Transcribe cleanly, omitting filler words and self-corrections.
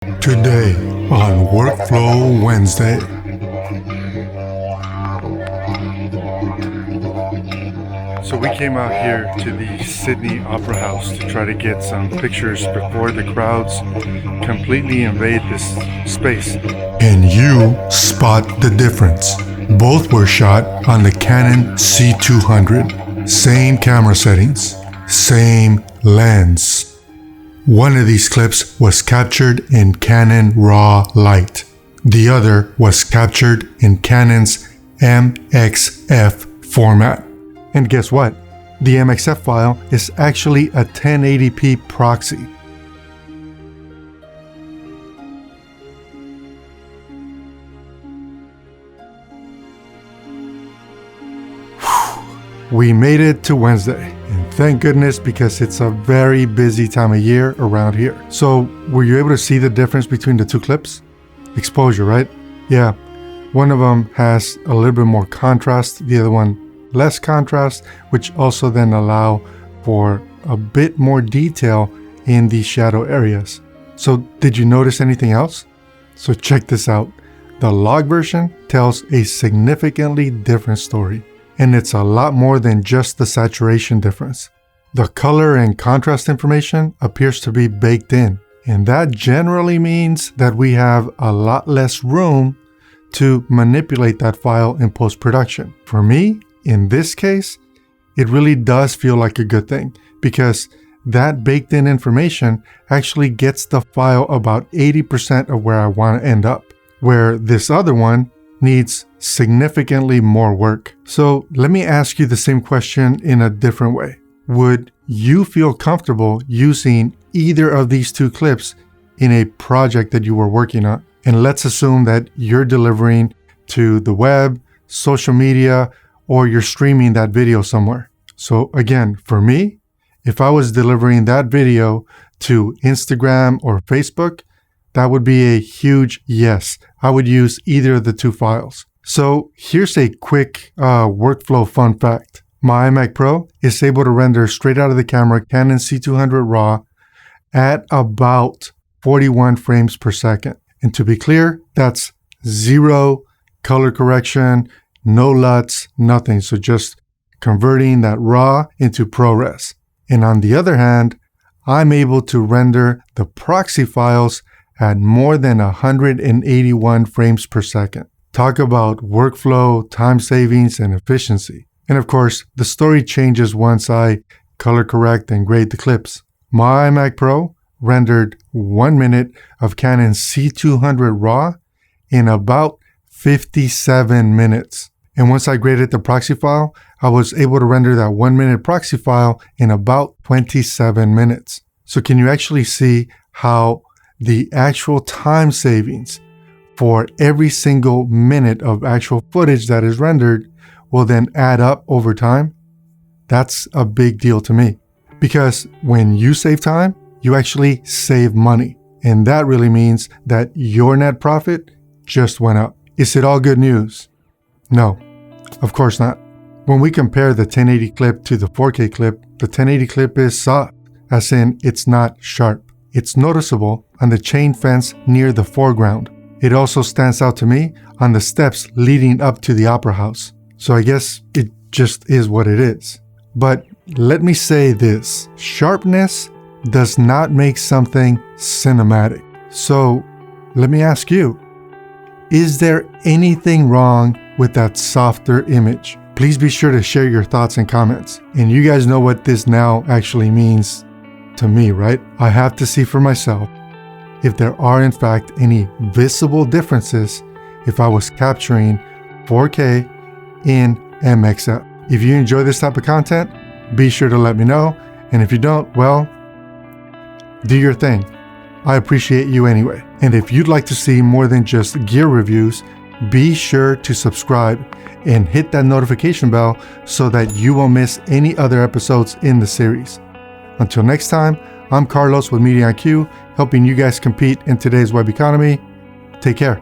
Today on Workflow Wednesday. So we came out here to the Sydney Opera House to try to get some pictures before the crowds completely invade this space. And you spot the difference. Both were shot on the Canon C200. Same camera settings, same lens. One of these clips was captured in Canon RAW Light. The other was captured in Canon's MXF format. And guess what? The MXF file is actually a 1080p proxy. We made it to Wednesday, and thank goodness because it's a very busy time of year around here. So, were you able to see the difference between the two clips? Exposure, right? Yeah, one of them has a little bit more contrast, the other one less contrast, which also then allow for a bit more detail in the shadow areas. So, did you notice anything else? So check this out. The log version tells a significantly different story. And it's a lot more than just the saturation difference. The color and contrast information appears to be baked in, and that generally means that we have a lot less room to manipulate that file in post-production. For me, in this case, it really does feel like a good thing because that baked in information actually gets the file about 80% of where I want to end up, where this other one needs significantly more work. So let me ask you the same question in a different way. Would you feel comfortable using either of these two clips in a project that you were working on? And let's assume that you're delivering to the web, social media, or you're streaming that video somewhere. So again, for me, if I was delivering that video to Instagram or Facebook, that would be a huge yes. I would use either of the two files. So here's a quick workflow fun fact. My iMac Pro is able to render straight out of the camera Canon C200 RAW at about 41 frames per second. And to be clear, that's zero color correction, no LUTs, nothing. So just converting that RAW into ProRes. And on the other hand, I'm able to render the proxy files at more than 181 frames per second. Talk about workflow, time savings, and efficiency. And of course, the story changes once I color correct and grade the clips. My iMac Pro rendered 1 minute of Canon C200 RAW in about 57 minutes. And once I graded the proxy file, I was able to render that 1 minute proxy file in about 27 minutes. So can you actually see how the actual time savings for every single minute of actual footage that is rendered will then add up over time? That's a big deal to me because when you save time, you actually save money. And that really means that your net profit just went up. Is it all good news? No, of course not. When we compare the 1080 clip to the 4K clip, the 1080 clip is soft, as in it's not sharp. It's noticeable on the chain fence near the foreground. It also stands out to me on the steps leading up to the opera house. So I guess it just is what it is. But let me say this, sharpness does not make something cinematic. So let me ask you, is there anything wrong with that softer image? Please be sure to share your thoughts and comments. And you guys know what this now actually means to me, right? I have to see for myself if there are in fact any visible differences if I was capturing 4K in MXF. If you enjoy this type of content, be sure to let me know. And if you don't, well, do your thing. I appreciate you anyway. And if you'd like to see more than just gear reviews, be sure to subscribe and hit that notification bell so that you won't miss any other episodes in the series. Until next time, I'm Carlos with Media IQ, helping you guys compete in today's web economy. Take care.